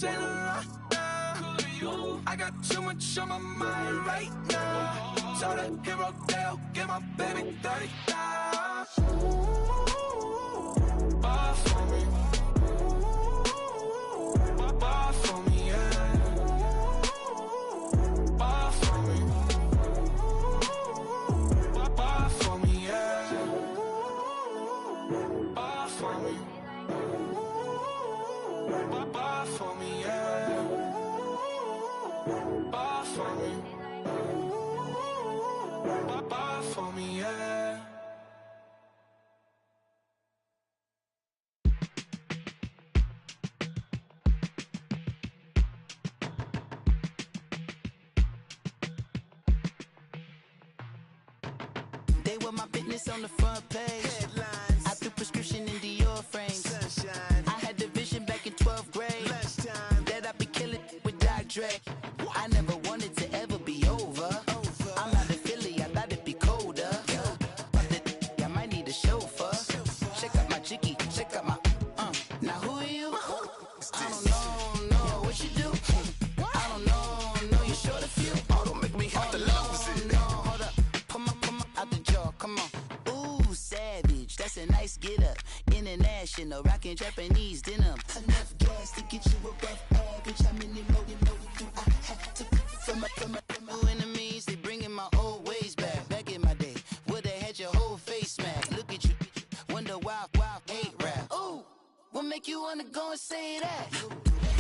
Saint Laurent. I got too much on my mind right now. So the hero Dale, get my baby 30 down. Bar for me. Bar for me, yeah. Bar for me. Bar for me, yeah. Bar for me. Bar for me, yeah. Bar for me. Bar for me, yeah. They were my business on the front page. Headlines. I threw prescription in Dior frames. Sunshine. I had the vision back in 12th grade. Lunchtime. That I'd be killing with Dr. Dre. I never wanted to ever be over. I'm out of Philly, I thought it'd be colder. I might need a chauffeur. Check out my chicky, check out my Now who are you? I don't know what you do. I don't know you short a few. Oh, don't make me have to lose it. No, hold up, come on, out the jaw, come on. Ooh, savage, that's a nice get up. International, rockin' Japanese denim. Enough gas to get you above average. How many more do I have to from my enemies? They bringing my old ways back. Back in my day, would've had your whole face smacked. Look at you, wonder why hate rap. Ooh, what make you wanna go and say that?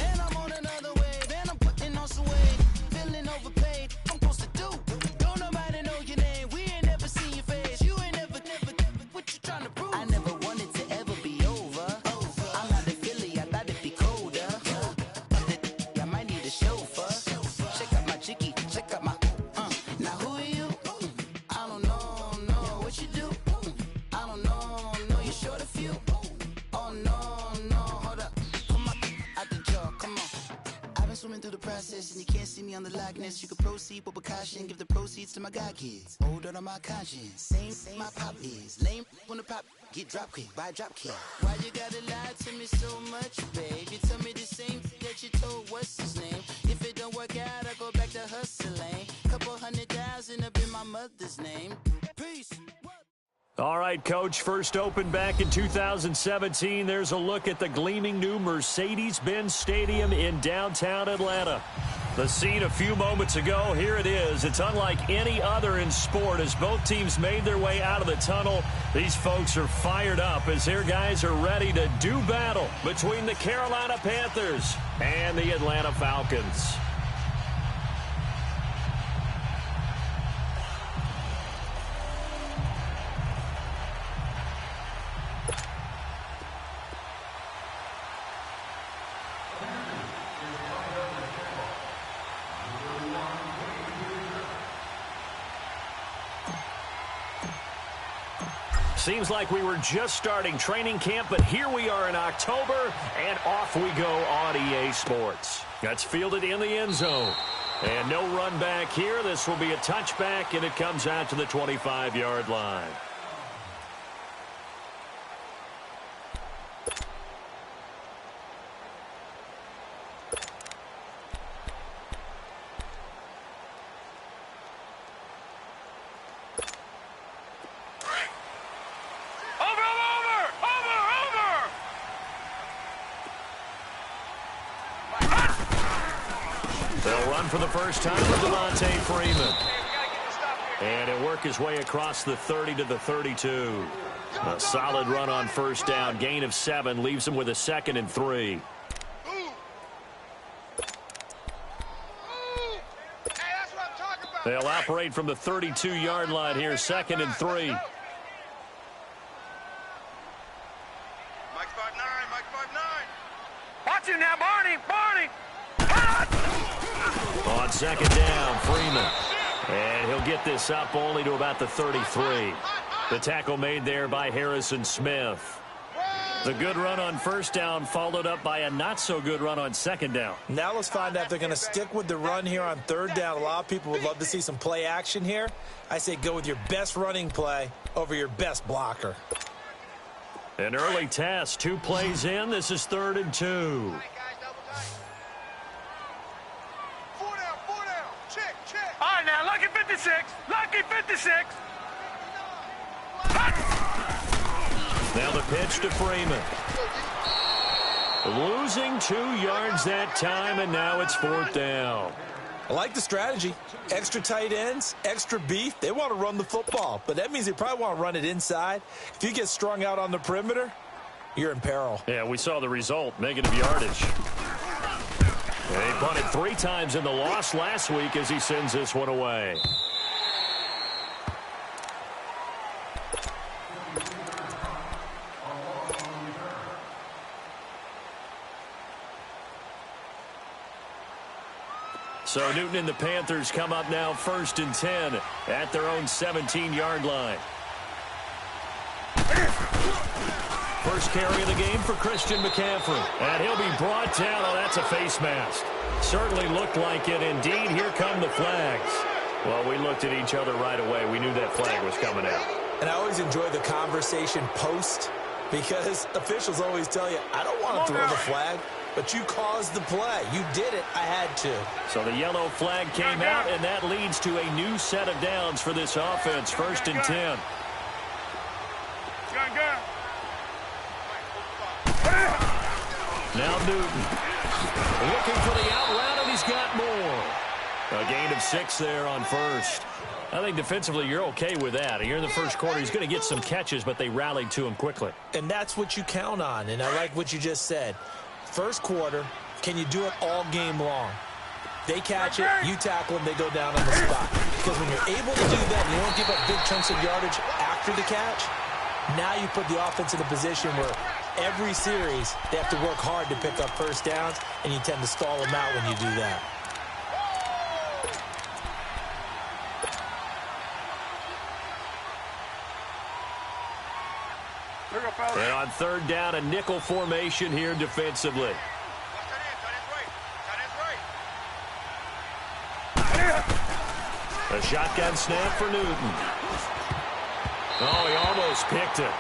And I'm on another wave, and I'm putting on some weight. Feeling overpaid, I'm supposed to do. Don't nobody know your name, we ain't never seen your face. You ain't never, what you trying to prove? I never wanted to ever be over. I'm out of Philly, I thought it'd be colder. I might need a chauffeur. Check out my chicky, check out my Now who are you? I don't know what you do. I don't know you short a few. Oh no, hold up, come on, out the jaw, come on. I've been swimming through the process and you can't see me on the likeness. You can proceed with precaution, give the proceeds to my god kids. Hold on my conscience, same my pop is. Lame when the pop get drop kick, buy drop kick. Why you gotta lie to me so much, babe? You tell me the same that you told what's his name. If it don't work out, I go back to hustling. Couple 100,000 up in my mother's name. Peace. All right, Coach, first opened back in 2017. There's a look at the gleaming new Mercedes-Benz Stadium in downtown Atlanta. The scene a few moments ago, here it is. It's unlike any other in sport as both teams made their way out of the tunnel. These folks are fired up as their guys are ready to do battle between the Carolina Panthers and the Atlanta Falcons. Seems like we were just starting training camp, but here we are in October, and off we go on EA Sports. That's fielded in the end zone. And no run back here. This will be a touchback, and it comes out to the 25-yard line. They'll run for the first time with Devontae Freeman. And he'll work his way across the 30 to the 32. A solid run on first down. Gain of 7 leaves him with a 2nd and 3. They'll operate from the 32-yard line here, 2nd and 3. Mike 5'9", Mike 5'9". Watch him now, Barney. On second down, Freeman. And he'll get this up only to about the 33. The tackle made there by Harrison Smith. The good run on first down followed up by a not-so-good run on second down. Now let's find out if they're going to stick with the run here on third down. A lot of people would love to see some play action here. I say go with your best running play over your best blocker. An early test, 2 plays in. This is 3rd and 2. Lucky 56! Lucky 56! Now the pitch to Freeman. Losing 2 yards that time, and now it's 4th down. I like the strategy. Extra tight ends, extra beef. They want to run the football, but that means they probably want to run it inside. If you get strung out on the perimeter, you're in peril. Yeah, we saw the result, negative yardage. He punted 3 times in the loss last week as he sends this one away. So Newton and the Panthers come up now 1st and 10 at their own 17-yard line. First carry of the game for Christian McCaffrey. And he'll be brought down. Oh, that's a face mask. Certainly looked like it. Indeed, here come the flags. Well, we looked at each other right away. We knew that flag was coming out. And I always enjoy the conversation post because officials always tell you, I don't want to throw the flag, but you caused the play. You did it. I had to. So the yellow flag came out, and that leads to a new set of downs for this offense. 1st and 10. Now Newton looking for the out route, and he's got more. A gain of 6 there on 1st. I think defensively you're okay with that. Here in the first quarter, he's going to get some catches, but they rallied to him quickly. And that's what you count on, and I like what you just said. First quarter, can you do it all game long? They catch it, you tackle them, they go down on the spot. Because when you're able to do that and you don't give up big chunks of yardage after the catch, now you put the offense in a position where every series they have to work hard to pick up first downs, and you tend to stall them out when you do that. And on 3rd down, a nickel formation here defensively. A shotgun snap for Newton. Oh, he almost picked it.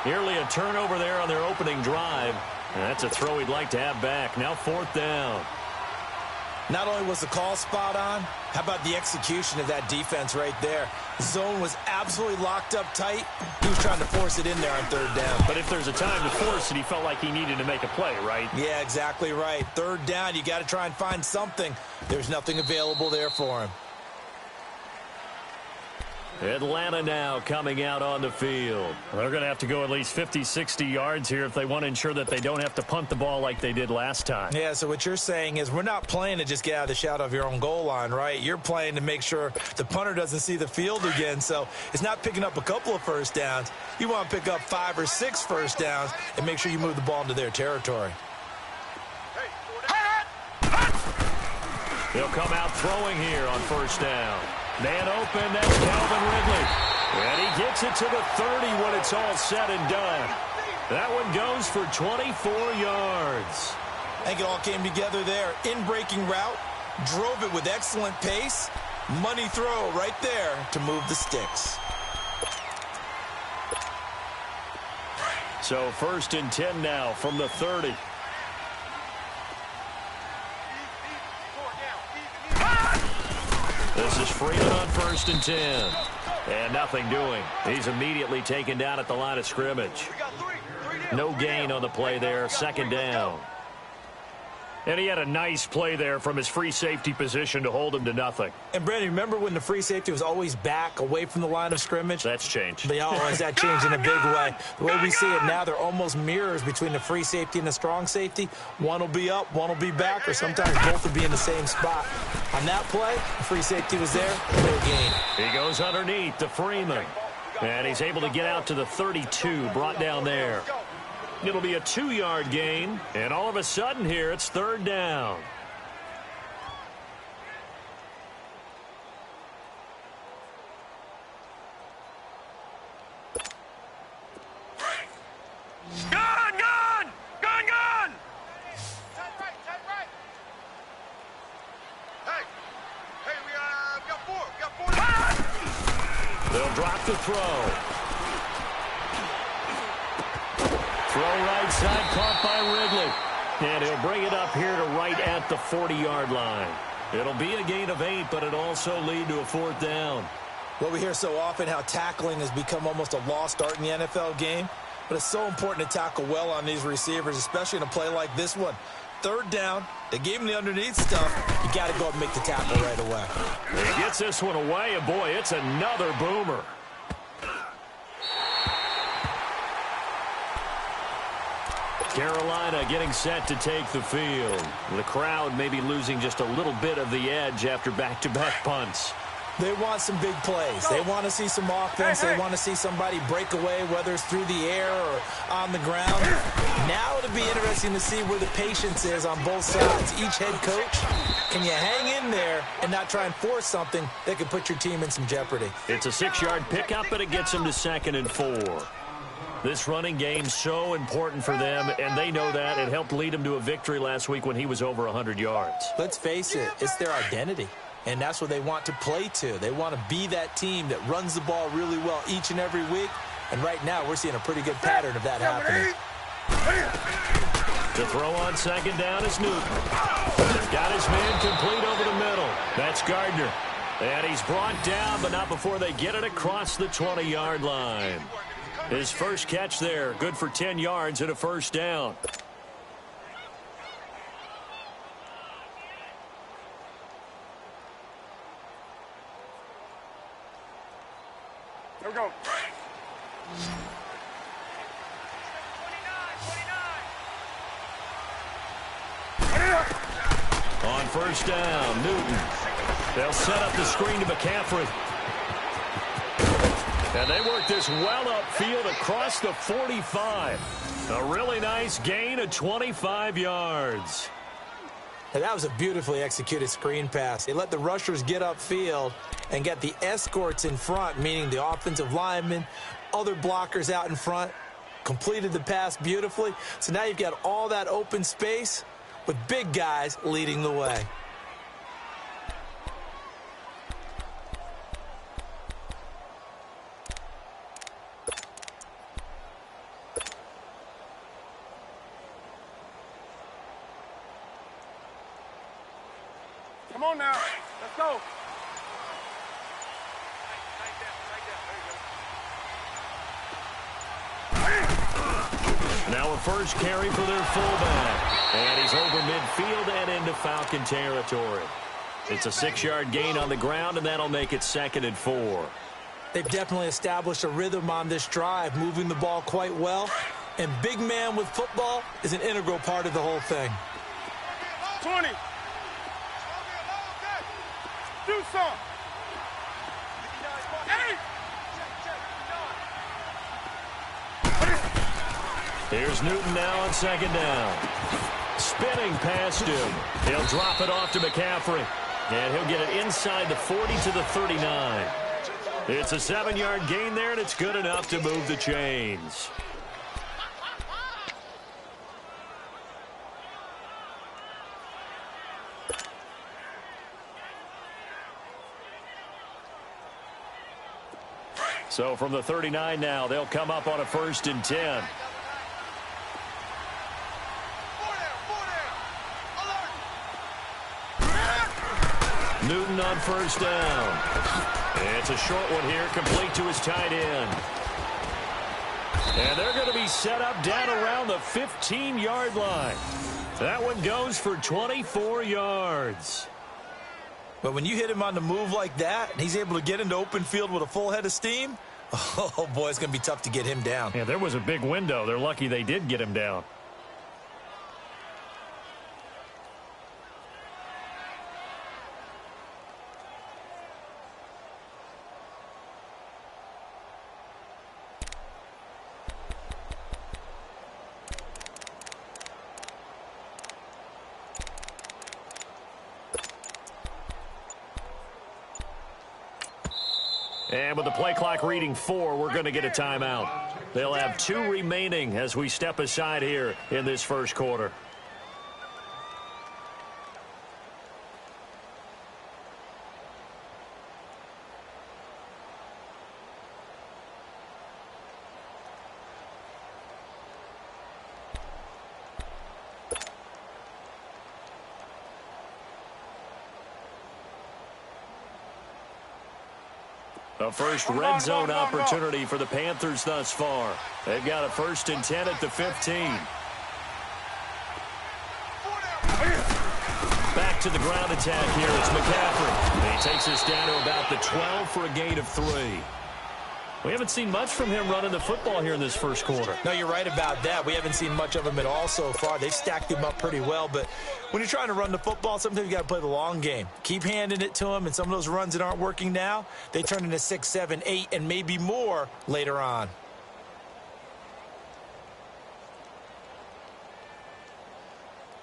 Nearly a turnover there on their opening drive. And that's a throw he'd like to have back. Now 4th down. Not only was the call spot on, how about the execution of that defense right there? The zone was absolutely locked up tight. He was trying to force it in there on 3rd down. But if there's a time to force it, he felt like he needed to make a play, right? Yeah, exactly right. 3rd down, you got to try and find something. There's nothing available there for him. Atlanta now coming out on the field. They're going to have to go at least 50, 60 yards here if they want to ensure that they don't have to punt the ball like they did last time. Yeah, so what you're saying is we're not playing to just get out of the shadow of your own goal line, right? You're playing to make sure the punter doesn't see the field again. So it's not picking up a couple of first downs. You want to pick up 5 or 6 first downs and make sure you move the ball into their territory. They'll come out throwing here on 1st down. Man open, that's Calvin Ridley. And he gets it to the 30 when it's all said and done. That one goes for 24 yards. I think it all came together there. In-breaking route, drove it with excellent pace. Money throw right there to move the sticks. So 1st and 10 now from the 30. This is Freeman on 1st and 10. And nothing doing. He's immediately taken down at the line of scrimmage. No gain on the play there. 2nd down. And he had a nice play there from his free safety position to hold him to nothing. And, Brandon, remember when the free safety was always back away from the line of scrimmage? That's changed. But has that changed in a big way? The way we see it now, they're almost mirrors between the free safety and the strong safety. One will be up, one will be back, or sometimes both will be in the same spot. On that play, the free safety was there, no gain. He goes underneath to Freeman. And he's able to get out to the 32, brought down there. It'll be a 2-yard gain, and all of a sudden here, it's 3rd down. Gun! Gun! Gun! Gun! Tight right. Hey, we got 4. They'll drop the throw. Throw right side, caught by Ridley. And he'll bring it up here to right at the 40-yard line. It'll be a gain of 8, but it also lead to a 4th down. Well, we hear so often how tackling has become almost a lost art in the NFL game, but it's so important to tackle well on these receivers, especially in a play like this one. 3rd down, they gave him the underneath stuff. You got to go and make the tackle right away. He gets this one away, and boy, it's another boomer. Carolina getting set to take the field. The crowd maybe losing just a little bit of the edge after back-to-back punts. They want some big plays. They want to see some offense. They want to see somebody break away, whether it's through the air or on the ground. Now it'll be interesting to see where the patience is on both sides. Each head coach, can you hang in there and not try and force something that could put your team in some jeopardy? It's a 6-yard pickup, but it gets them to 2nd and 4. This running game so important for them, and they know that. It helped lead them to a victory last week when he was over 100 yards. Let's face it, it's their identity, and that's what they want to play to. They want to be that team that runs the ball really well each and every week, and right now we're seeing a pretty good pattern of that happening. To throw on 2nd down is Newton. Got his man complete over the middle. That's Gardner. And he's brought down, but not before they get it across the 20-yard line. His first catch there, good for 10 yards and a 1st down. Here we go. On 1st down, Newton. They'll set up the screen to McCaffrey. And they work this well upfield across the 45. A really nice gain of 25 yards. And that was a beautifully executed screen pass. They let the rushers get upfield and get the escorts in front, meaning the offensive linemen, other blockers out in front, completed the pass beautifully. So now you've got all that open space with big guys leading the way. Come on now. Let's go. Now a first carry for their fullback. And he's over midfield and into Falcon territory. It's a 6-yard gain on the ground, and that'll make it 2nd and 4. They've definitely established a rhythm on this drive, moving the ball quite well. And big man with football is an integral part of the whole thing. 20. Do some. Hey! Here's Newton now on 2nd down. Spinning past him. He'll drop it off to McCaffrey. And he'll get it inside the 40 to the 39. It's a 7-yard gain there, and it's good enough to move the chains. So from the 39 now, they'll come up on a 1st and 10. Newton on 1st down. It's a short one here, complete to his tight end. And they're going to be set up down around the 15-yard line. That one goes for 24 yards. But when you hit him on the move like that, and he's able to get into open field with a full head of steam, oh, boy, it's going to be tough to get him down. Yeah, there was a big window. They're lucky they did get him down. And with the play clock reading 4, we're going to get a timeout. They'll have 2 remaining as we step aside here in this first quarter. A first red zone opportunity for the Panthers thus far. They've got a 1st and 10 at the 15. Back to the ground attack here. It's McCaffrey. And he takes us down to about the 12 for a gain of 3. We haven't seen much from him running the football here in this first quarter. No, you're right about that. We haven't seen much of him at all so far. They've stacked him up pretty well, but when you're trying to run the football, sometimes you got to play the long game. Keep handing it to him, and some of those runs that aren't working now, they turn into 6, 7, 8, and maybe more later on.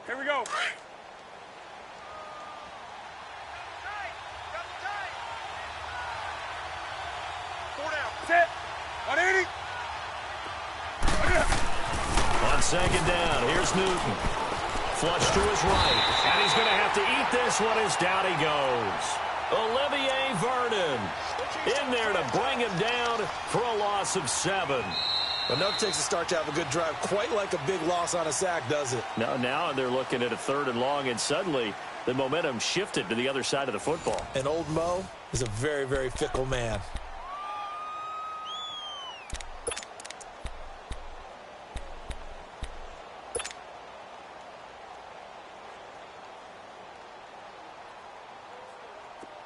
Here we go. Set. 180. On 2nd down, here's Newton. Flush to his right. And he's going to have to eat this one as down he goes. Olivier Vernon in there to bring him down for a loss of 7. Enough takes a start to have a good drive. Quite like a big loss on a sack, does it? Now they're looking at a 3rd and long, and suddenly the momentum shifted to the other side of the football. And old Mo is a very, very fickle man.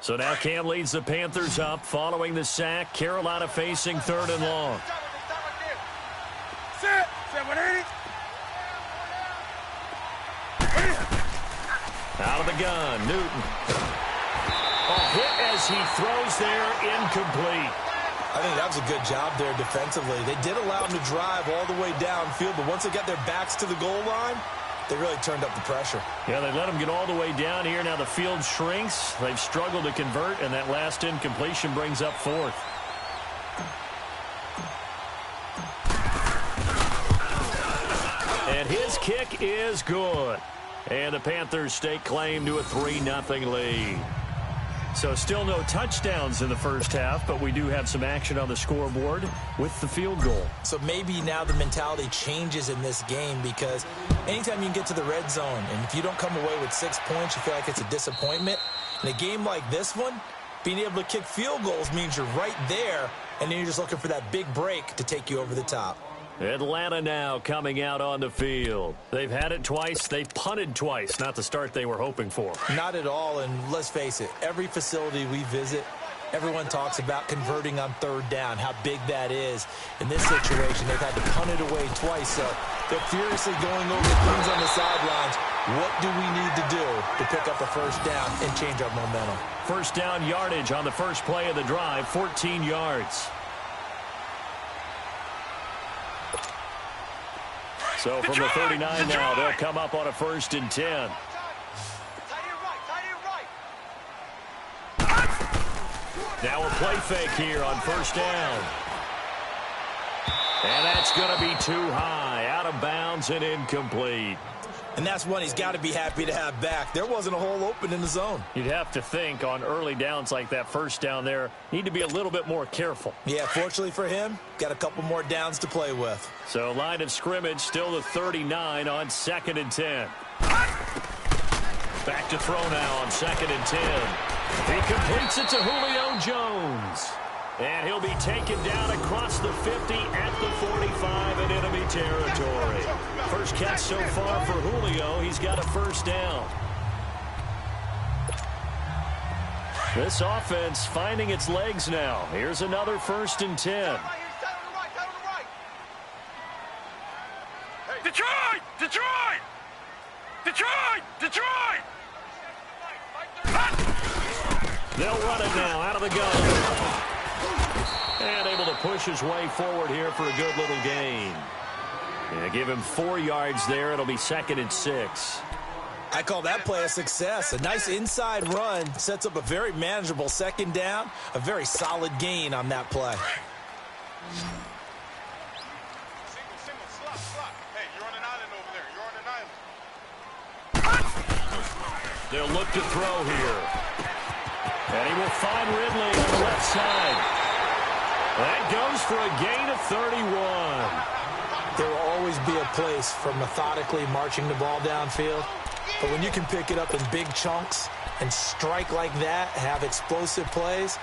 So now Cam leads the Panthers up following the sack. Carolina facing 3rd and long. Set. 180. Out of the gun, Newton. A hit as he throws there, incomplete. I think that was a good job there defensively. They did allow him to drive all the way downfield, but once they got their backs to the goal line, they really turned up the pressure. Yeah, they let him get all the way down here. Now the field shrinks. They've struggled to convert, and that last incompletion brings up 4th. And his kick is good. And the Panthers stake claim to a 3-0 lead. So still no touchdowns in the first half, but we do have some action on the scoreboard with the field goal. So maybe now the mentality changes in this game, because anytime you can get to the red zone, and if you don't come away with 6 points, you feel like it's a disappointment. In a game like this one, being able to kick field goals means you're right there, and then you're just looking for that big break to take you over the top. Atlanta now coming out on the field. They've had it twice. They punted twice. Not the start they were hoping for. Not at all, and let's face it, every facility we visit, everyone talks about converting on 3rd down, how big that is. In this situation, they've had to punt it away twice, so they're furiously going over things on the sidelines. What do we need to do to pick up a 1st down and change our momentum? 1st down yardage on the first play of the drive, 14 yards. So from the 39 now, they'll come up on a 1st and 10. Now a play fake here on 1st down. And that's going to be too high, out of bounds and incomplete. And that's one he's got to be happy to have back. There wasn't a hole open in the zone. You'd have to think on early downs like that 1st down there, need to be a little bit more careful. Yeah, fortunately for him, got a couple more downs to play with. So line of scrimmage still the 39 on 2nd and 10. Back to throw now on 2nd and 10. He completes it to Julio Jones. And he'll be taken down across the 50 at the 45 in enemy territory. First catch so far for Julio. He's got a 1st down. This offense finding its legs now. Here's another 1st and 10. Detroit! Detroit! Detroit! Detroit! They'll run it now out of the gun. And able to push his way forward here for a good little gain. Yeah, give him 4 yards there. It'll be 2nd and 6. I call that play a success. A nice inside run sets up a very manageable 2nd down. A very solid gain on that play. Single, slot. Hey, you're on an island over there. You're on an island. They'll look to throw here. And he will find Ridley on the left side. That goes for a gain of 31. There will always be a place for methodically marching the ball downfield. But when you can pick it up in big chunks and strike like that, have explosive plays,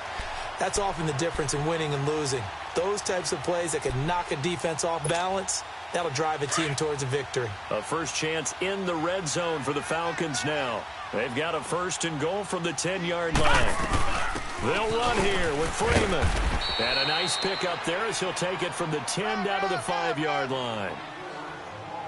That's often the difference in winning and losing. Those types of plays that can knock a defense off balance, that'll drive a team towards a victory. A first chance in the red zone for the Falcons now. They've got a 1st and goal from the 10-yard line. They'll run here with Freeman. And a nice pick up there as he'll take it from the 10 down to the 5-yard line.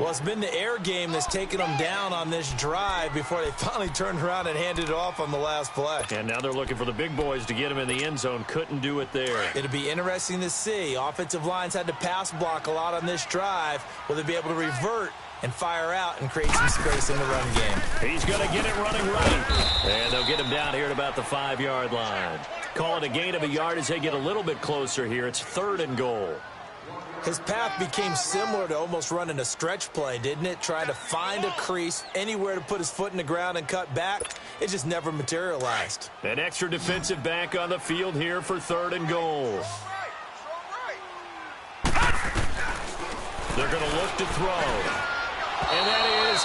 Well, it's been the air game that's taken them down on this drive before they finally turned around and handed it off on the last play. And now they're looking for the big boys to get him in the end zone. Couldn't do it there. It'll be interesting to see. Offensive lines had to pass block a lot on this drive. Will they be able to revert and fire out and create some space in the run game? He's going to get it running right. And they'll get him down here at about the 5-yard line. Call it a gain of a yard as they get a little bit closer here. It's 3rd and goal. His path became similar to almost running a stretch play, didn't it? Trying to find a crease, anywhere to put his foot in the ground and cut back. It just never materialized. An extra defensive back on the field here for 3rd and goal. They're going to look to throw. And that is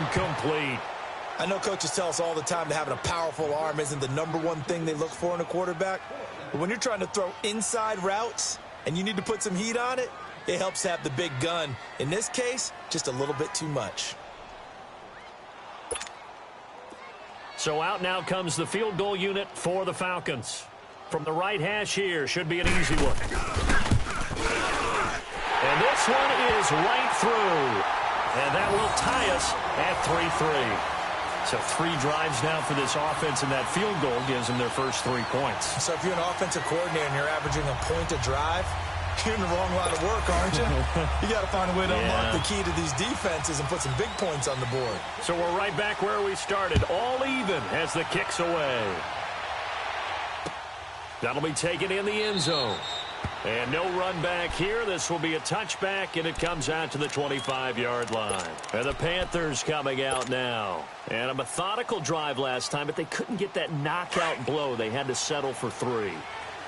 incomplete. I know coaches tell us all the time that having a powerful arm isn't the #1 thing they look for in a quarterback. But when you're trying to throw inside routes and you need to put some heat on it, it helps to have the big gun. In this case, just a little bit too much. So out now comes the field goal unit for the Falcons. From the right hash here, should be an easy one. And this one is right through. And that will tie us at 3-3. So 3 drives now for this offense, and that field goal gives them their first 3 points. So if you're an offensive coordinator and you're averaging a point a drive, you're in the wrong line of work, aren't you? You got to find a way to unlock the key to these defenses and put some big points on the board. So we're right back where we started, all even as the kick's away. That'll be taken in the end zone. And no run back here. This will be a touchback, and it comes out to the 25-yard line. And the Panthers coming out now. And a methodical drive last time, but they couldn't get that knockout blow. They had to settle for 3.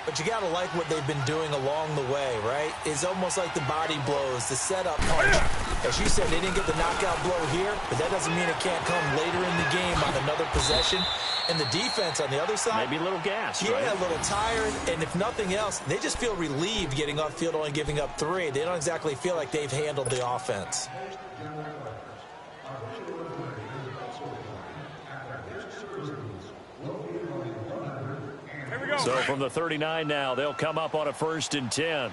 But you got to like what they've been doing along the way, right? It's almost like the body blows, the setup punch. As you said, they didn't get the knockout blow here, but that doesn't mean it can't come later in the game on another possession. And the defense on the other side, maybe a little gas, yeah, right? A little tired. And if nothing else, they just feel relieved getting off field, only giving up 3. They don't exactly feel like they've handled the offense. So from the 39 now, they'll come up on a 1st and 10.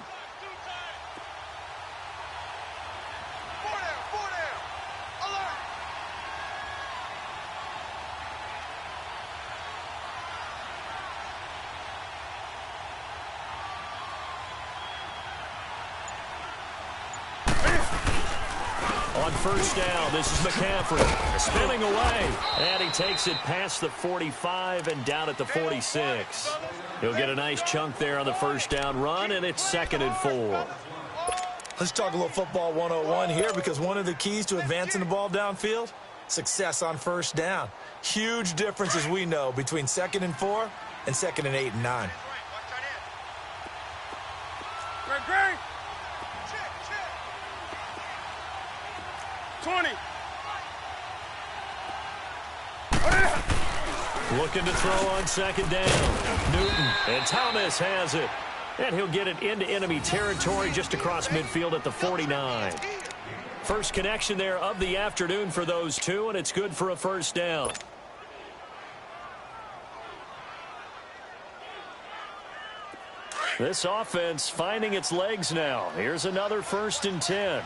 On 1st down, this is McCaffrey spinning away, and he takes it past the 45 and down at the 46. He'll get a nice chunk there on the 1st down run, and it's 2nd and 4. Let's talk a little football 101 here, because one of the keys to advancing the ball downfield, success on 1st down. Huge difference, as we know, between 2nd and 4 and 2nd and 8 and 9. Greg. 20. Looking to throw on 2nd down. Newton, and Thomas has it. And he'll get it into enemy territory just across midfield at the 49. First connection there of the afternoon for those two, and it's good for a 1st down. This offense finding its legs now. Here's another 1st and 10.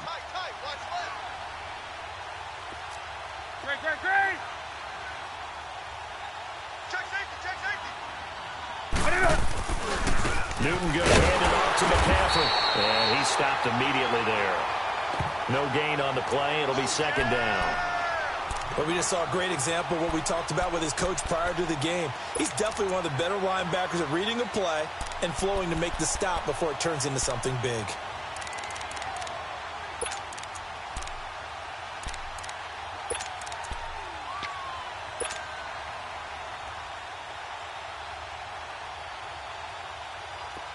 Great. Newton going to hand it off to McCaffrey. And he stopped immediately there. No gain on the play. It'll be 2nd down. But we just saw a great example of what we talked about with his coach prior to the game. He's definitely one of the better linebackers at reading a play and flowing to make the stop before it turns into something big.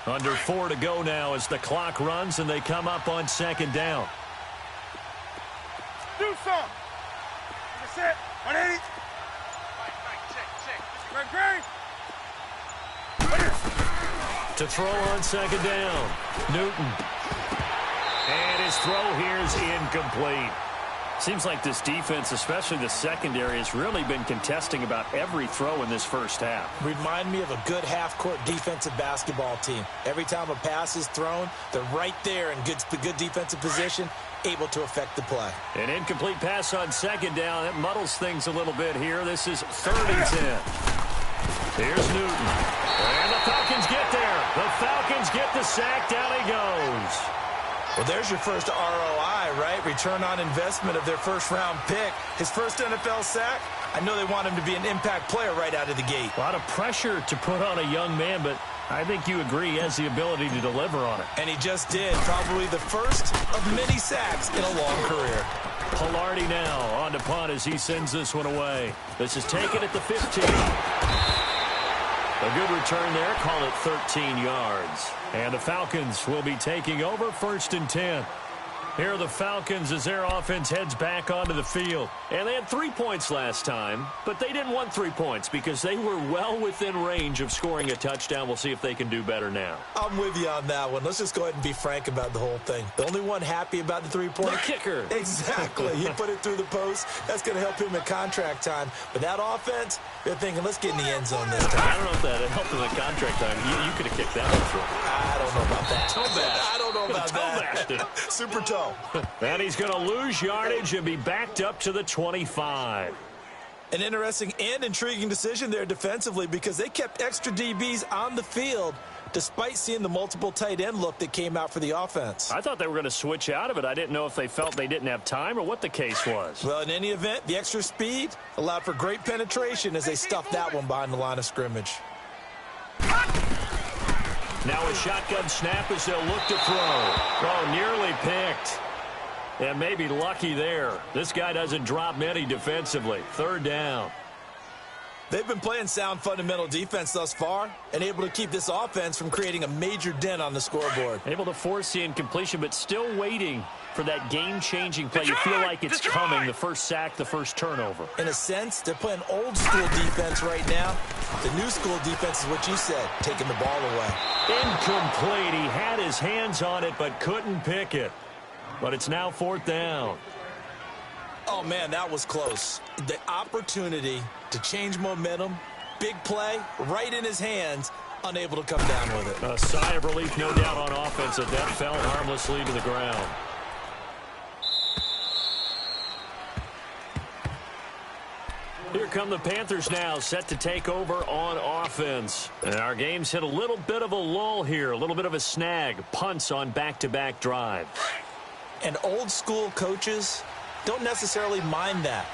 Under 4 to go now as the clock runs and they come up on 2nd down. Do something. That's it. 180. Great. To throw on second down. Newton. And his throw here is incomplete. Seems like this defense, especially the secondary, has really been contesting about every throw in this first half. Remind me of a good half-court defensive basketball team. Every time a pass is thrown, they're right there in good defensive position, able to affect the play. An incomplete pass on second down. That muddles things a little bit here. This is 3rd and 10. Here's Newton. And the Falcons get there. The Falcons get the sack. Down he goes. Well, there's your first ROI, right? Return on investment of their first-round pick. His first NFL sack. I know they want him to be an impact player right out of the gate. A lot of pressure to put on a young man, but I think you agree he has the ability to deliver on it. And he just did. Probably the first of many sacks in a long career. Pilardi now on to punt as he sends this one away. This is taken at the 15. A good return there. Call it 13 yards. And the Falcons will be taking over 1st and 10. Here are the Falcons as their offense heads back onto the field. And they had 3 points last time, but they didn't want 3 points because they were well within range of scoring a touchdown. We'll see if they can do better now. I'm with you on that one. Let's just go ahead and be frank about the whole thing. The only one happy about the 3-point. The kicker. Exactly. He put it through the post. That's going to help him in contract time. But that offense, they're thinking, let's get in the end zone this time. I don't know if that helped him in contract time. You could have kicked that one through. I don't know about that. Toe bash. I don't know about that. that. Super toe. And he's going to lose yardage and be backed up to the 25. An interesting and intriguing decision there defensively because they kept extra DBs on the field despite seeing the multiple tight end look that came out for the offense. I thought they were going to switch out of it. I didn't know if they felt they didn't have time or what the case was. Well, in any event, the extra speed allowed for great penetration as they stuffed that one behind the line of scrimmage. Now a shotgun snap as they'll look to throw. Oh, nearly picked. And maybe lucky there. This guy doesn't drop many defensively. 3rd down. They've been playing sound fundamental defense thus far and able to keep this offense from creating a major dent on the scoreboard. Able to force the incompletion, but still waiting for that game-changing play. You feel like it's coming, the first sack, the first turnover. In a sense, they're playing old-school defense right now. The new-school defense is what you said, taking the ball away. Incomplete. He had his hands on it, but couldn't pick it. But it's now 4th down. Oh, man, that was close. The opportunity to change momentum, big play, right in his hands, unable to come down with it. A sigh of relief, no doubt, on offense that fell harmlessly to the ground. Here come the Panthers now, set to take over on offense. And our game's hit a little bit of a lull here, a little bit of a snag. Punts on back-to-back drives. And old-school coaches don't necessarily mind that.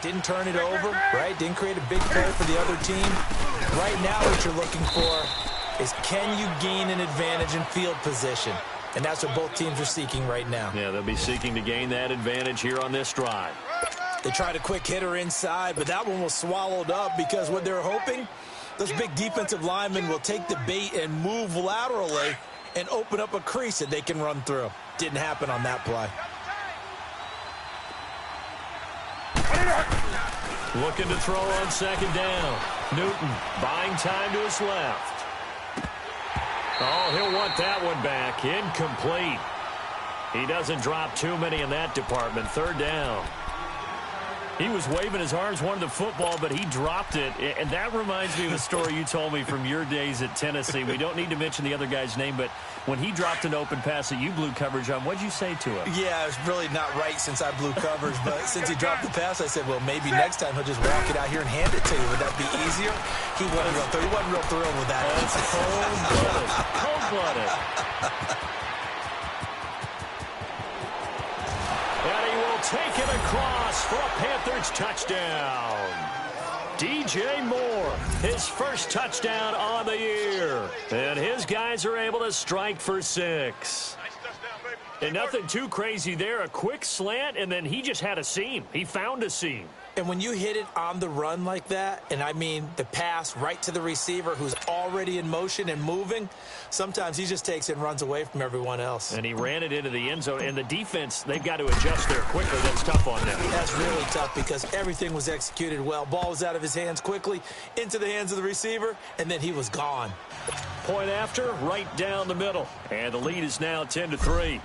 Didn't turn it over, right? Didn't create a big play for the other team. Right now what you're looking for is can you gain an advantage in field position? And that's what both teams are seeking right now. Yeah, they'll be seeking to gain that advantage here on this drive. They tried a quick hitter inside, but that one was swallowed up because what they're hoping, those big defensive linemen will take the bait and move laterally and open up a crease that they can run through. Didn't happen on that play. Looking to throw on second down. Newton buying time to his left. Oh, he'll want that one back. Incomplete. He doesn't drop too many in that department. 3rd down. He was waving his arms, wanted the football, but he dropped it. And that reminds me of a story you told me from your days at Tennessee. We don't need to mention the other guy's name, but when he dropped an open pass that you blew coverage on, what'd you say to him? Yeah, it's really not right since I blew coverage, but since he dropped the pass, I said, well, maybe next time he'll just walk it out here and hand it to you. Would that be easier? He wasn't real thrilled with that. That's cold-blooded. Cold-blooded. And he will take it across for a Panthers touchdown. DJ Moore, his first touchdown on the year. And his guys are able to strike for 6. And nothing too crazy there. A quick slant, and then he just had a seam. He found a seam. And when you hit it on the run like that, and I mean the pass right to the receiver who's already in motion and moving, sometimes he just takes it and runs away from everyone else. And he ran it into the end zone. And the defense, they've got to adjust there quickly. That's tough on them. That's really tough because everything was executed well. Ball was out of his hands quickly, into the hands of the receiver, and then he was gone. Point after, right down the middle. And the lead is now 10-3.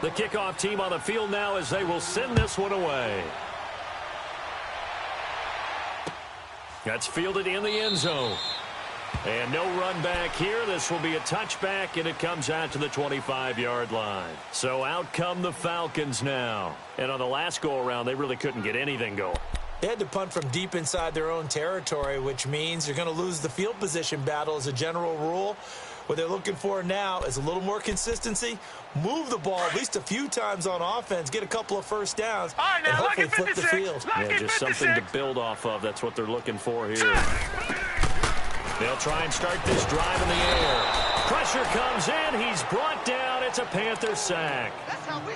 The kickoff team on the field now as they will send this one away. That's fielded in the end zone. And no run back here. This will be a touchback, and it comes out to the 25-yard line. So out come the Falcons now. And on the last go-around, they really couldn't get anything going. They had to punt from deep inside their own territory, which means you're going to lose the field position battle as a general rule. What they're looking for now is a little more consistency, move the ball at least a few times on offense, get a couple of first downs, and hopefully flip the field. Yeah, just something to build off of. That's what they're looking for here. They'll try and start this drive in the air. Pressure comes in. He's brought down. It's a Panther sack.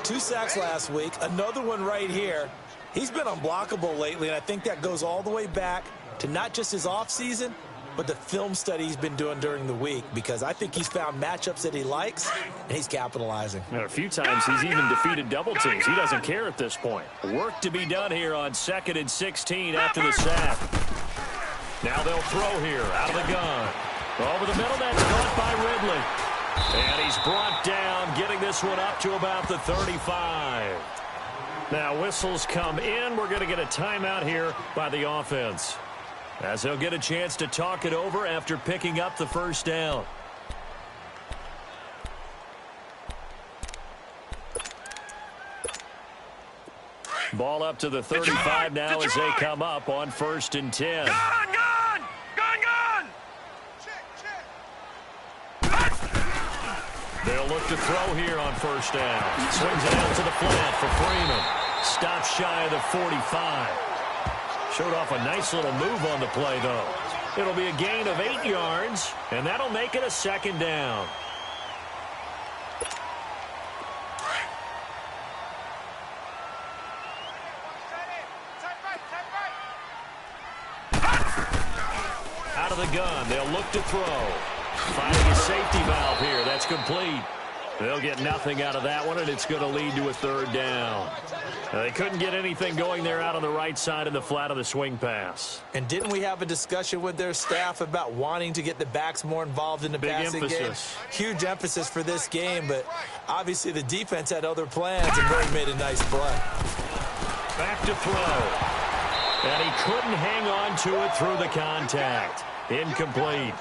2 sacks last week, another one right here. He's been unblockable lately, and I think that goes all the way back to not just his offseason, but the film study he's been doing during the week, because I think he's found matchups that he likes, and he's capitalizing. And a few times he's even defeated double teams. He doesn't care at this point. Work to be done here on 2nd and 16 after the sack. Now they'll throw here out of the gun. Over the middle, that's caught by Ridley. And he's brought down, getting this one up to about the 35. Now whistles come in. We're going to get a timeout here by the offense, as they'll get a chance to talk it over after picking up the first down. Ball up to the 35 now as they come up on 1st and 10. Gun! They'll look to throw here on 1st down. Swings it out to the flat for Freeman. Stops shy of the 45. Showed off a nice little move on the play, though. It'll be a gain of 8 yards, and that'll make it a 2nd down. Out of the gun, they'll look to throw. Finding a safety valve here. That's complete. They'll get nothing out of that one, and it's going to lead to a 3rd down. They couldn't get anything going there out on the right side of the flat of the swing pass. And didn't we have a discussion with their staff about wanting to get the backs more involved in the passing game? Huge emphasis for this game, but obviously the defense had other plans and really made a nice play. Back to throw. And he couldn't hang on to it through the contact. Incomplete.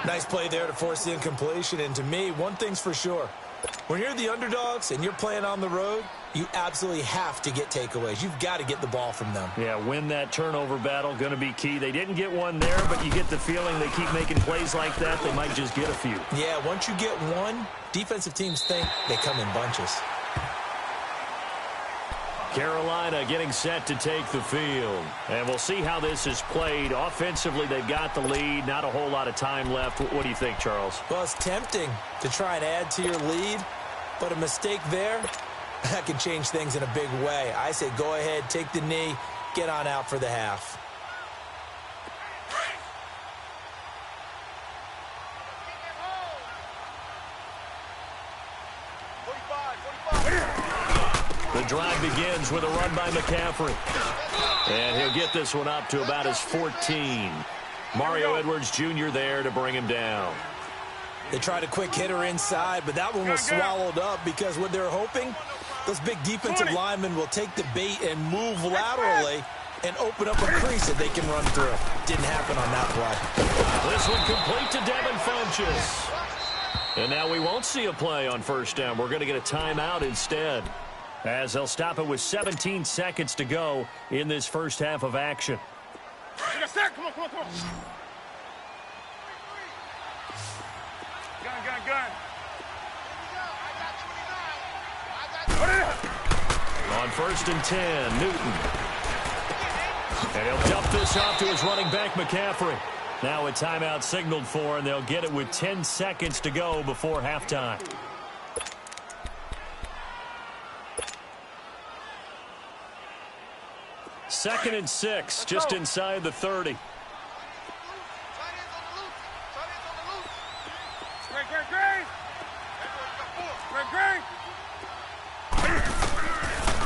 Nice play there to force the incompletion. And to me, one thing's for sure. When you're the underdogs and you're playing on the road, you absolutely have to get takeaways. You've got to get the ball from them. Yeah, win that turnover battle, going to be key. They didn't get one there, but you get the feeling they keep making plays like that, they might just get a few. Yeah, once you get one, defensive teams think they come in bunches. Carolina getting set to take the field. And we'll see how this is played. Offensively, they've got the lead. Not a whole lot of time left. What do you think, Charles? Well, it's tempting to try and add to your lead, but a mistake there, that can change things in a big way. I say go ahead, take the knee, get on out for the half. The drive begins with a run by McCaffrey. And he'll get this one up to about his 14. Mario Edwards Jr. there to bring him down. They tried a quick hitter inside, but that one was swallowed up because what they're hoping, those big defensive linemen will take the bait and move laterally and open up a crease that they can run through. Didn't happen on that play. This one complete to Devin Funchess. And now we won't see a play on 1st down. We're going to get a timeout instead, as they'll stop it with 17 seconds to go in this first half of action. Come on. Gun. On 1st and 10, Newton. And he'll dump this off to his running back, McCaffrey. Now a timeout signaled for, and they'll get it with 10 seconds to go before halftime. 2nd and 6, just inside the 30.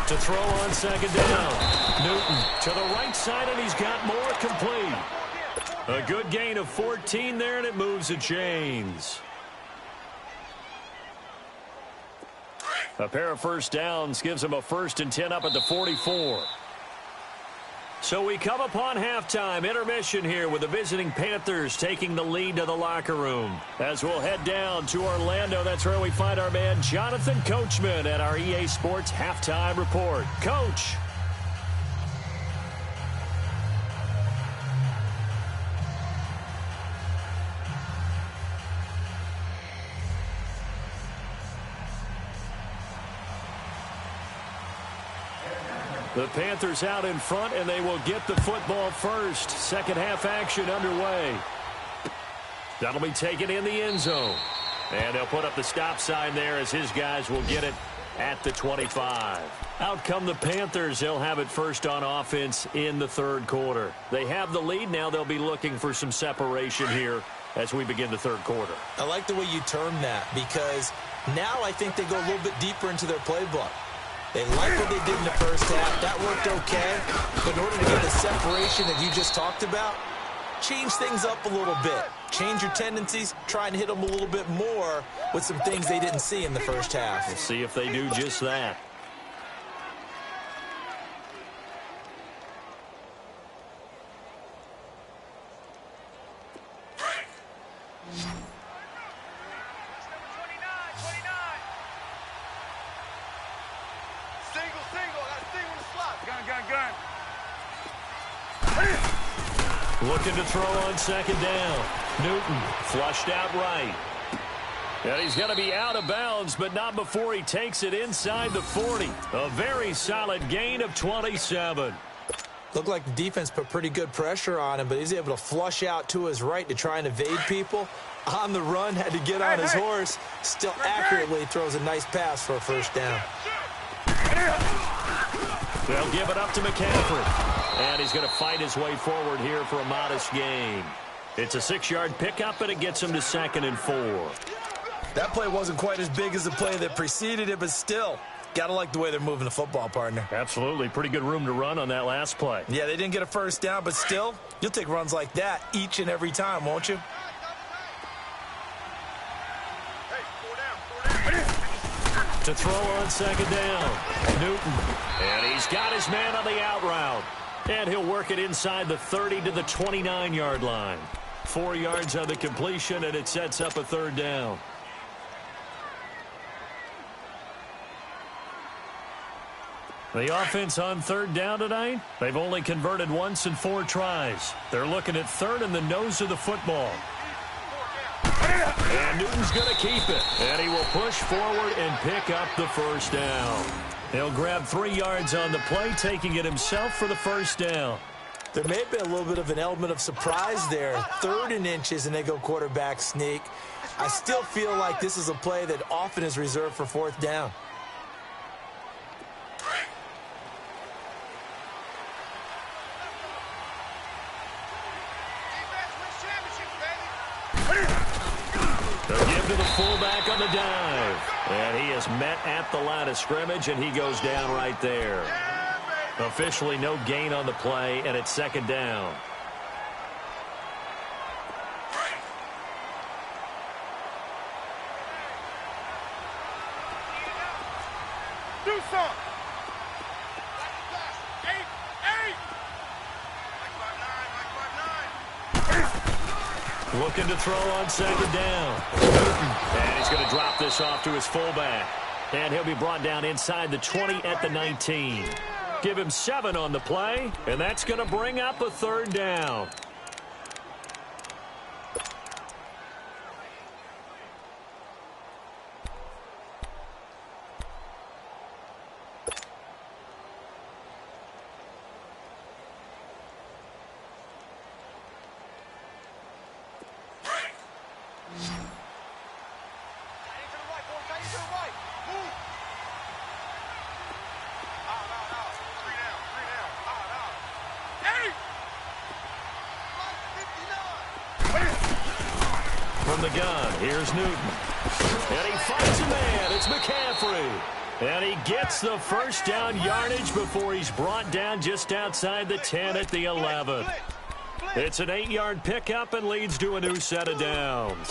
To throw on 2nd down. Newton to the right side, and he's got more complete. A good gain of 14 there, and it moves the chains. A pair of first downs gives them a 1st and 10 up at the 44. So we come upon halftime intermission here with the visiting Panthers taking the lead to the locker room. As we'll head down to Orlando, that's where we find our man Jonathan Coachman at our EA Sports Halftime Report. Coach. The Panthers out in front, and they will get the football first. Second half action underway. That'll be taken in the end zone. And they'll put up the stop sign there as his guys will get it at the 25. Out come the Panthers. They'll have it first on offense in the 3rd quarter. They have the lead. Now they'll be looking for some separation here as we begin the 3rd quarter. I like the way you term that, because now I think they go a little bit deeper into their playbook. They like what they did in the first half. That worked okay. But in order to get the separation that you just talked about, change things up a little bit. Change your tendencies. Try and hit them a little bit more with some things they didn't see in the first half. We'll see if they do just that. Looking to throw on 2nd down. Newton flushed out right. And he's going to be out of bounds, but not before he takes it inside the 40. A very solid gain of 27. Looked like the defense put pretty good pressure on him, but he's able to flush out to his right to try and evade people. On the run, had to get on his horse. Still accurately throws a nice pass for a 1st down. They'll give it up to McCaffrey. And he's going to fight his way forward here for a modest gain. It's a 6-yard pickup, and it gets him to 2nd and 4. That play wasn't quite as big as the play that preceded it, but still, got to like the way they're moving the football, partner. Absolutely. Pretty good room to run on that last play. Yeah, they didn't get a 1st down, but still, you'll take runs like that each and every time, won't you? To throw on 2nd down. Newton. And he's got his man on the out route. And he'll work it inside the 30 to the 29-yard line. 4 yards on the completion, and it sets up a 3rd down. The offense on 3rd down tonight, they've only converted once in 4 tries. They're looking at 3rd in the nose of the football. And Newton's going to keep it. And he will push forward and pick up the 1st down. He'll grab 3 yards on the play, taking it himself for the 1st down. There may have been a little bit of an element of surprise there. 3rd and inches, and they go quarterback sneak. I still feel like this is a play that often is reserved for 4th down. They'll give to the fullback on the dive. And he is met at the line of scrimmage, and he goes down right there. Officially no gain on the play, and it's 2nd down. Do something. Looking to throw on 2nd down. And he's going to drop this off to his fullback. And he'll be brought down inside the 20 at the 19. Give him 7 on the play, and that's going to bring up a 3rd down. From the gun, here's Newton. And he finds a man. It's McCaffrey. And he gets the first down yardage before he's brought down just outside the 10 at the 11. It's an 8-yard pickup and leads to a new set of downs.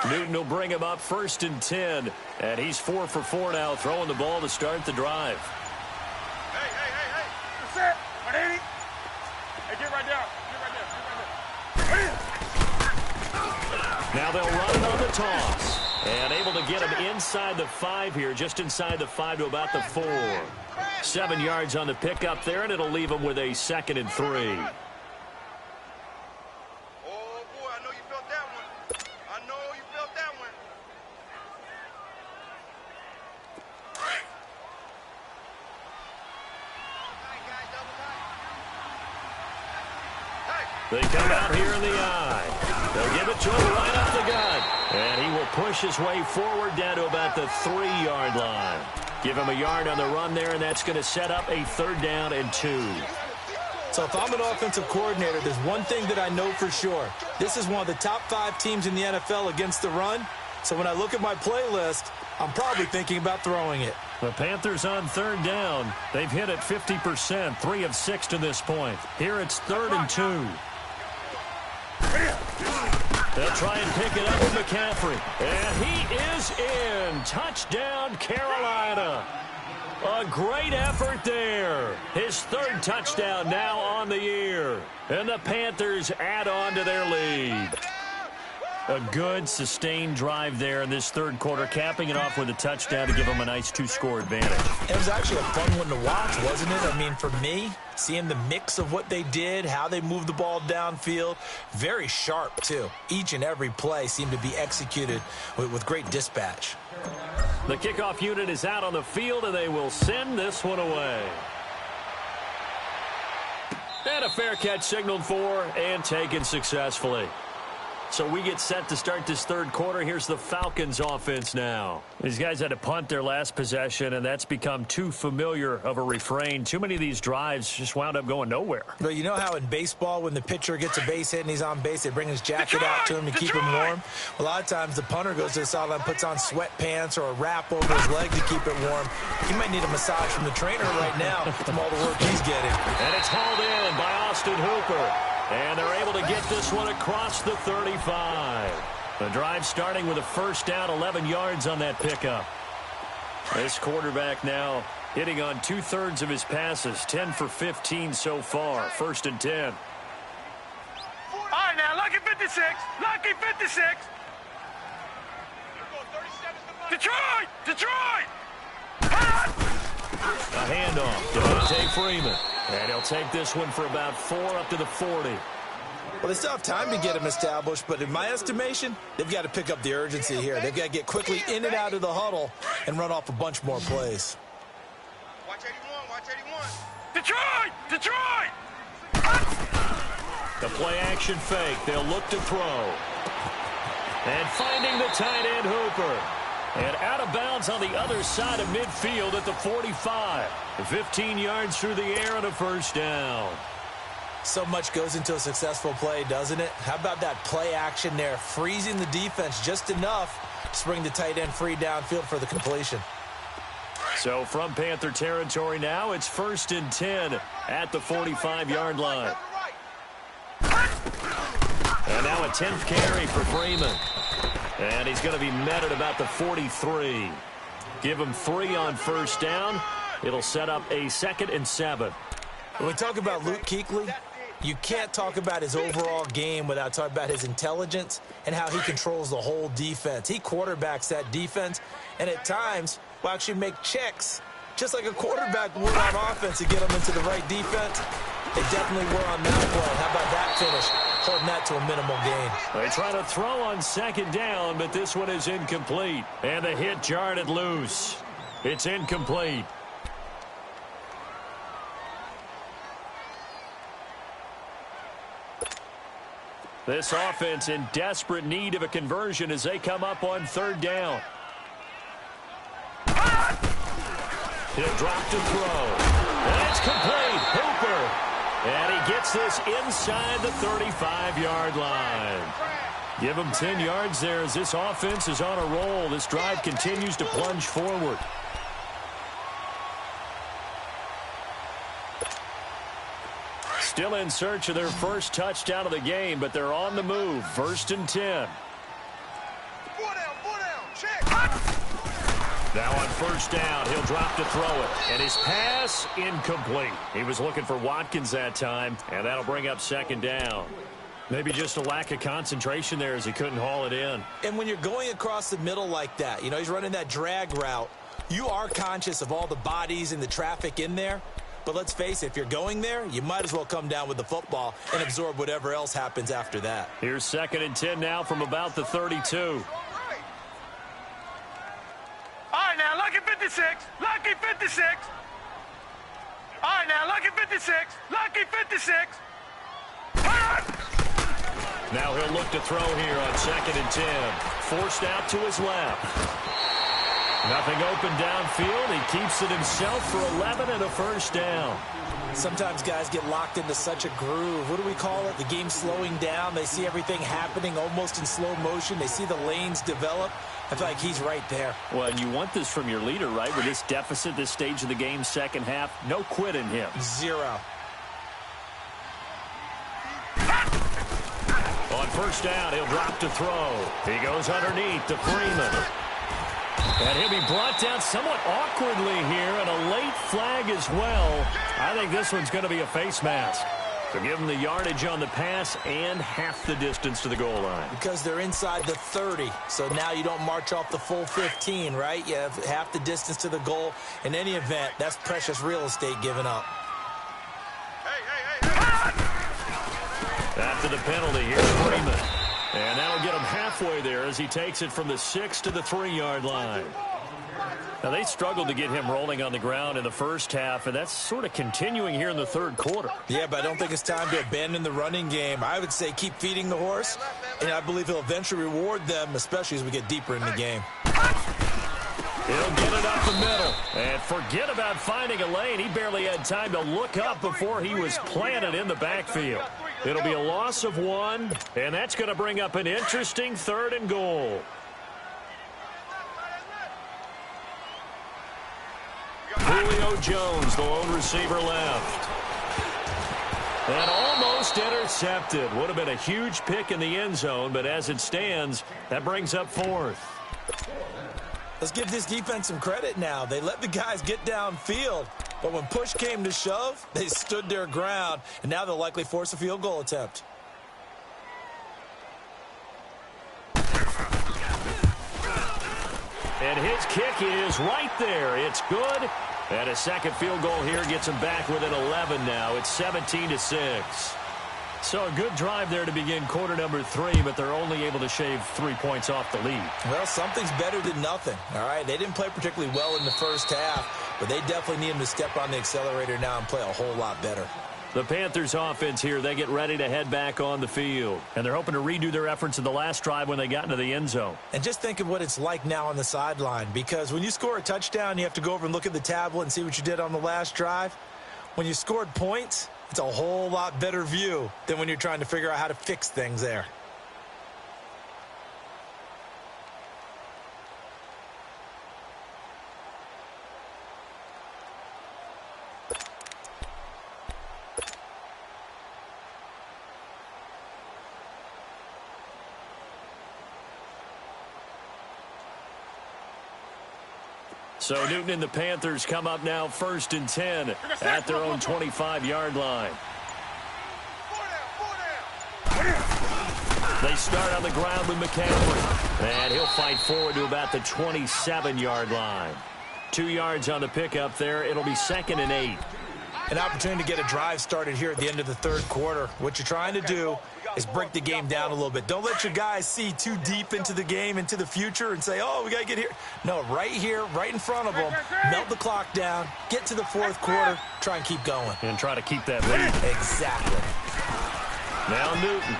Newton will bring him up 1st and 10. And he's 4 for 4 now, throwing the ball to start the drive. Hey. That's it. 180. Hey, get right down. Now they'll run it on the toss. And able to get him inside the 5 here, just inside the 5 to about the 4. 7 yards on the pickup there, and it'll leave him with a 2nd and 3. They come out here in the eye. They'll give it to him right off the gut. And he will push his way forward down to about the 3-yard line. Give him a yard on the run there, and that's going to set up a 3rd down and 2. So if I'm an offensive coordinator, there's one thing that I know for sure. This is one of the top 5 teams in the NFL against the run. So when I look at my playlist, I'm probably thinking about throwing it. The Panthers on 3rd down. They've hit it 50%, 3 of 6 to this point. Here it's 3rd and 2. They'll try and pick it up with McCaffrey. And he is in. Touchdown, Carolina. A great effort there. His 3rd touchdown now on the year. And the Panthers add on to their lead. A good, sustained drive there in this 3rd quarter, capping it off with a touchdown to give them a nice 2-score advantage. It was actually a fun one to watch, wasn't it? I mean, for me, seeing the mix of what they did, how they moved the ball downfield, very sharp, too. Each and every play seemed to be executed with great dispatch. The kickoff unit is out on the field, and they will send this one away. And a fair catch signaled for and taken successfully. So we get set to start this 3rd quarter. Here's the Falcons offense now. These guys had to punt their last possession, and that's become too familiar of a refrain. Too many of these drives just wound up going nowhere. But you know how in baseball, when the pitcher gets a base hit and he's on base, they bring his jacket out to him to keep him warm? Well, a lot of times the punter goes to the sideline, puts on sweatpants or a wrap over his leg to keep it warm. He might need a massage from the trainer right now from all the work he's getting. And it's hauled in by Austin Hooper. And they're able to get this one across the 35. The drive starting with a 1st down, 11 yards on that pickup. This quarterback now hitting on 2/3 of his passes, 10 for 15 so far. 1st and 10. All right, now, lucky 56. Lucky 56. Detroit! A handoff to Devontae Freeman. And he'll take this one for about 4 up to the 40. Well, they still have time to get him established, but in my estimation, they've got to pick up the urgency here. They've got to get quickly in and out of the huddle and run off a bunch more plays. Watch 81, watch 81. Detroit! The play action fake. They'll look to throw. And finding the tight end Hooper. And out of bounds on the other side of midfield at the 45. 15 yards through the air and a 1st down. So much goes into a successful play, doesn't it? How about that play action there, freezing the defense just enough to bring the tight end free downfield for the completion. So from Panther territory now, it's 1st and 10 at the 45-yard line. And now a 10th carry for Freeman. And he's going to be met at about the 43. Give him 3 on 1st down. It'll set up a 2nd and 7. When we talk about Luke Kuechly, you can't talk about his overall game without talking about his intelligence and how he controls the whole defense. He quarterbacks that defense, and at times will actually make checks, just like a quarterback would on offense to get them into the right defense. They definitely were on that play. How about that finish? Holding that to a minimal gain. They try to throw on 2nd down, but this one is incomplete. And the hit jarred it loose. It's incomplete. This offense in desperate need of a conversion as they come up on third down. He'll drop to throw. And it's complete. Hooper. And he gets this inside the 35-yard line. Give him 10 yards there as this offense is on a roll. This drive continues to plunge forward. Still in search of their first touchdown of the game, but they're on the move. 1st and 10. 4 down, check. Now on 1st down, he'll drop to throw it. And his pass, incomplete. He was looking for Watkins that time, and that'll bring up 2nd down. Maybe just a lack of concentration there as he couldn't haul it in. And when you're going across the middle like that, he's running that drag route, you are conscious of all the bodies and the traffic in there. But let's face it, if you're going there, you might as well come down with the football and absorb whatever else happens after that. Here's 2nd and 10 now from about the 32. All right, now, lucky 56. Lucky 56. All right, now, lucky 56. Lucky 56. Now he'll look to throw here on 2nd and 10. Forced out to his left. Nothing open downfield. He keeps it himself for 11 and a 1st down. Sometimes guys get locked into such a groove. What do we call it? The game slowing down. They see everything happening almost in slow motion. They see the lanes develop. I feel like he's right there. Well, and you want this from your leader, right? With this deficit, this stage of the game, second half, no quit in him. 0. On 1st down, he'll drop to throw. He goes underneath to Freeman. And he'll be brought down somewhat awkwardly here, and a late flag as well. I think this one's going to be a face mask. So give him the yardage on the pass and half the distance to the goal line. Because they're inside the 30, so now you don't march off the full 15, right? You have half the distance to the goal. In any event, that's precious real estate given up. Hey. After the penalty, here's Freeman. And that'll get him halfway there as he takes it from the 6 to the 3-yard line. Now, they struggled to get him rolling on the ground in the first half, and that's sort of continuing here in the third quarter. Yeah, but I don't think it's time to abandon the running game. I would say keep feeding the horse, and I believe he'll eventually reward them, especially as we get deeper in the game. He'll get it up the middle. And forget about finding a lane. He barely had time to look up before he was planted in the backfield. It'll be a loss of 1, and that's going to bring up an interesting 3rd and goal. Julio Jones, the lone receiver left. And almost intercepted. Would have been a huge pick in the end zone, but as it stands, that brings up 4th. Let's give this defense some credit now. They let the guys get downfield, but when push came to shove, they stood their ground, and now they'll likely force a field goal attempt. And his kick is right there. It's good. And a second field goal here gets him back within 11 now. It's 17-6. So a good drive there to begin quarter number 3, but they're only able to shave 3 points off the lead. Well, something's better than nothing, all right? They didn't play particularly well in the first half, but they definitely need him to step on the accelerator now and play a whole lot better. The Panthers offense here, they get ready to head back on the field. And they're hoping to redo their efforts in the last drive when they got into the end zone. And just think of what it's like now on the sideline, because when you score a touchdown, you have to go over and look at the tablet and see what you did on the last drive. When you scored points, it's a whole lot better view than when you're trying to figure out how to fix things there. So Newton and the Panthers come up now 1st and 10 at their own 25-yard line. They start on the ground with McCaffrey. And he'll fight forward to about the 27-yard line. 2 yards on the pickup there. It'll be 2nd and 8. An opportunity to get a drive started here at the end of the third quarter. What you're trying to do is break the game down a little bit. Don't let your guys see too deep into the game, into the future, and say, oh, we got to get here. No, right here, right in front of them, melt the clock down, get to the fourth quarter, try and keep going. And try to keep that lead. Exactly. Now Newton.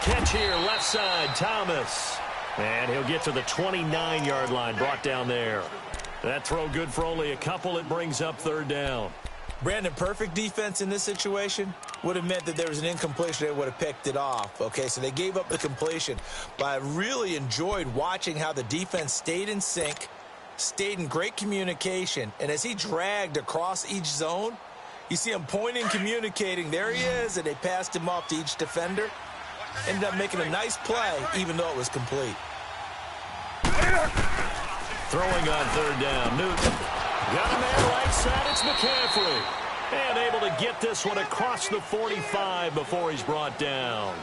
Catch here, left side, Thomas. And he'll get to the 29-yard line, brought down there. That throw good for only a couple. It brings up third down. Brandon, perfect defense in this situation would have meant that there was an incompletion. They would have picked it off. Okay, so they gave up the completion. But I really enjoyed watching how the defense stayed in sync, stayed in great communication. And as he dragged across each zone, you see him pointing, communicating. There he is, and they passed him off to each defender. Ended up making a nice play, even though it was complete. Throwing on third down, Newton. Got a man right side, it's McCaffrey. And able to get this one across the 45 before he's brought down.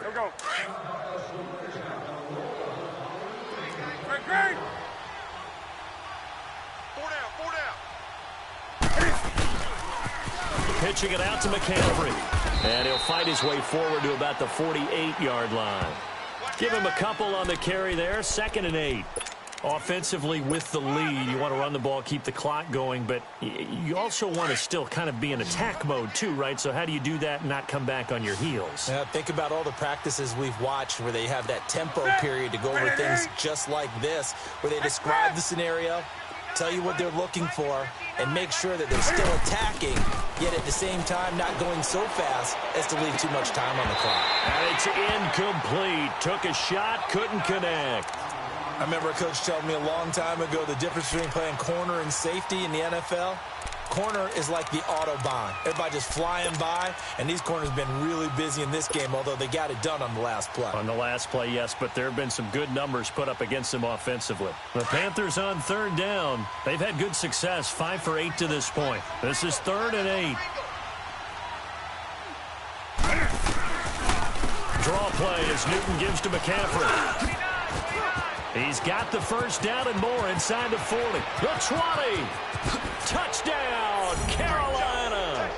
Go, go. Great. Four down. Pitching it out to McCaffrey. And he'll fight his way forward to about the 48-yard line. Give him a couple on the carry there. 2nd and 8. Offensively with the lead, you want to run the ball, keep the clock going, but you also want to still kind of be in attack mode too, right? So how do you do that and not come back on your heels? Yeah, think about all the practices we've watched where they have that tempo period to go over things just like this, where they describe the scenario, tell you what they're looking for, and make sure that they're still attacking, yet at the same time not going so fast as to leave too much time on the clock. And it's incomplete. Took a shot, couldn't connect. I remember a coach telling me a long time ago the difference between playing corner and safety in the NFL. Corner is like the Autobahn. Everybody just flying by, and these corners have been really busy in this game, although they got it done on the last play. On the last play, yes, but there have been some good numbers put up against them offensively. The Panthers on third down. They've had good success, 5 for 8 to this point. This is 3rd and 8. Draw play as Newton gives to McCaffrey. He's got the first down and more inside the 40. The 20. Touchdown, Carolina.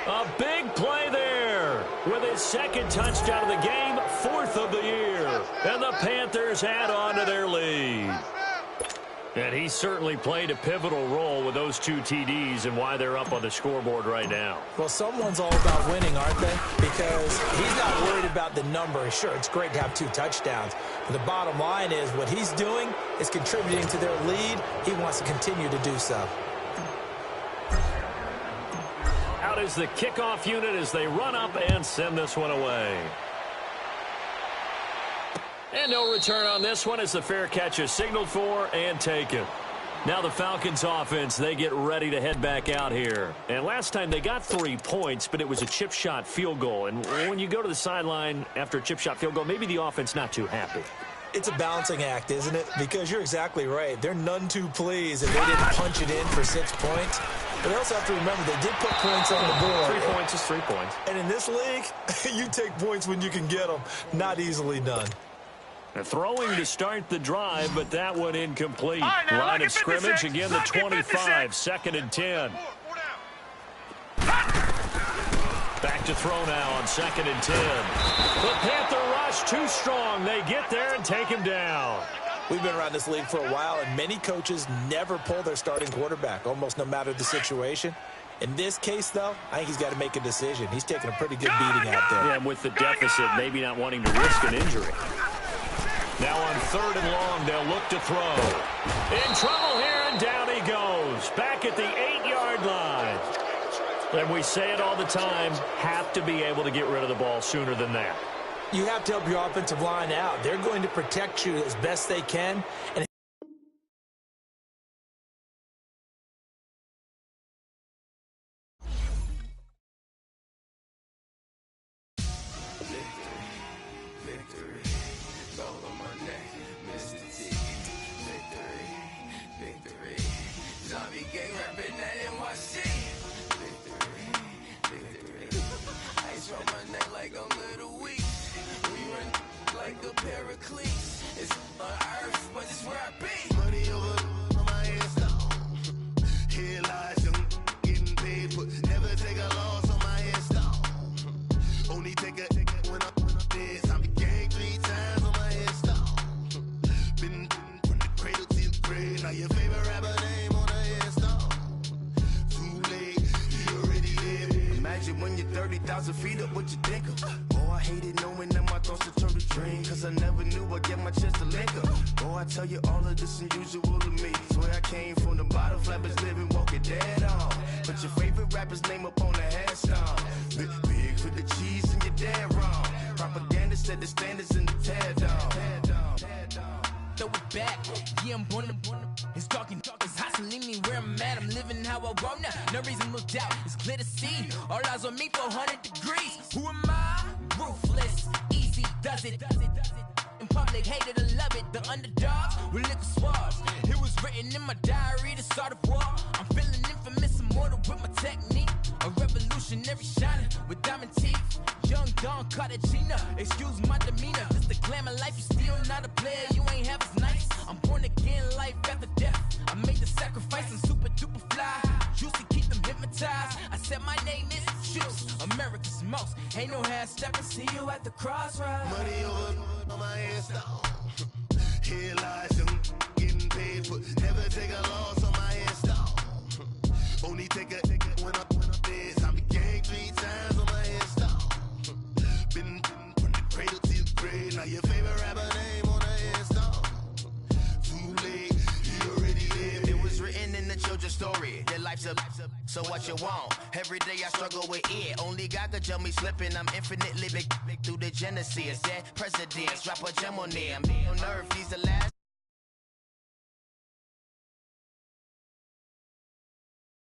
A big play there with his 2nd touchdown of the game, 4th of the year. And the Panthers add on to their lead. And he certainly played a pivotal role with those 2 TDs and why they're up on the scoreboard right now. Well, someone's all about winning, aren't they? Because he's not worried about the number. Sure, it's great to have 2 touchdowns. But the bottom line is what he's doing is contributing to their lead. He wants to continue to do so. Out is the kickoff unit as they run up and send this one away. And no return on this one as the fair catch is signaled for and taken. Now the Falcons offense, they get ready to head back out here. And last time they got 3 points, but it was a chip shot field goal. And when you go to the sideline after a chip shot field goal, maybe the offense not too happy. It's a balancing act, isn't it? Because you're exactly right. They're none too pleased if they didn't punch it in for 6 points. But they also have to remember they did put points on the board. 3 points is 3 points. And in this league, you take points when you can get them. Not easily done. Throwing to start the drive, but that one incomplete. Right, now, line of scrimmage, again the 25, 2nd and 10. Back to throw now on 2nd and 10. The Panther rush too strong. They get there and take him down. We've been around this league for a while, and many coaches never pull their starting quarterback, almost no matter the situation. In this case, though, I think he's got to make a decision. He's taking a pretty good beating out there. Yeah, and with the deficit, maybe not wanting to risk an injury. Now on 3rd and long, they'll look to throw. In trouble here, and down he goes. Back at the 8-yard line. And we say it all the time, have to be able to get rid of the ball sooner than that. You have to help your offensive line out. They're going to protect you as best they can. And Only take a when I'm dead. I'm the gang 3 times on my head. imagine when you're 30,000 feet up, what you think of? Oh, I hated knowing that my thoughts would turn to dream, cause I never knew I'd get my chance to link up. Oh, I tell you all of this unusual to me. Swear I came from the bottom, flappers living, walking dead on. Put your favorite rapper's name up on the headstone. Big for the cheese and you're dead wrong. Propaganda set the standards in the tear down. Throw it back, yeah, I'm born to. It's dark, it's hot, so leave me where I'm at. I'm living how I want now, no reasonable doubt. It's clear to see, all eyes on me for 100 degrees. Who am I? Ruthless, easy, does it. In public, hate it or love it. The underdogs with liquor swabs. It was written in my diary to start a war. I'm feeling infamous, immortal with my technique. A revolutionary shining with diamond teeth. Young Don Cartagena, excuse my demeanor. Just the glamour life, you still not a player, you ain't half as nice. I'm born again, life after death. I made the sacrifice, I'm super duper fly. Juicy, keep them hypnotized. I said my name is Juice, America's most. Ain't no half stepping, see you at the crossroads. Money over on my headstone. Here lies them getting paid for. Never take a loss on my headstone. Only take a when I'm dead. I be gang 3 times on my headstone. Been from the cradle to the grave. Now your favorite rapper name on the headstone. Too late, you already lived. It was written in the children's story. Their life's a so what you want? Every day I struggle with it. Only God could tell me slipping. I'm infinitely big through the Genesis. Dead presidents, drop a gem on them. On earth, these the last.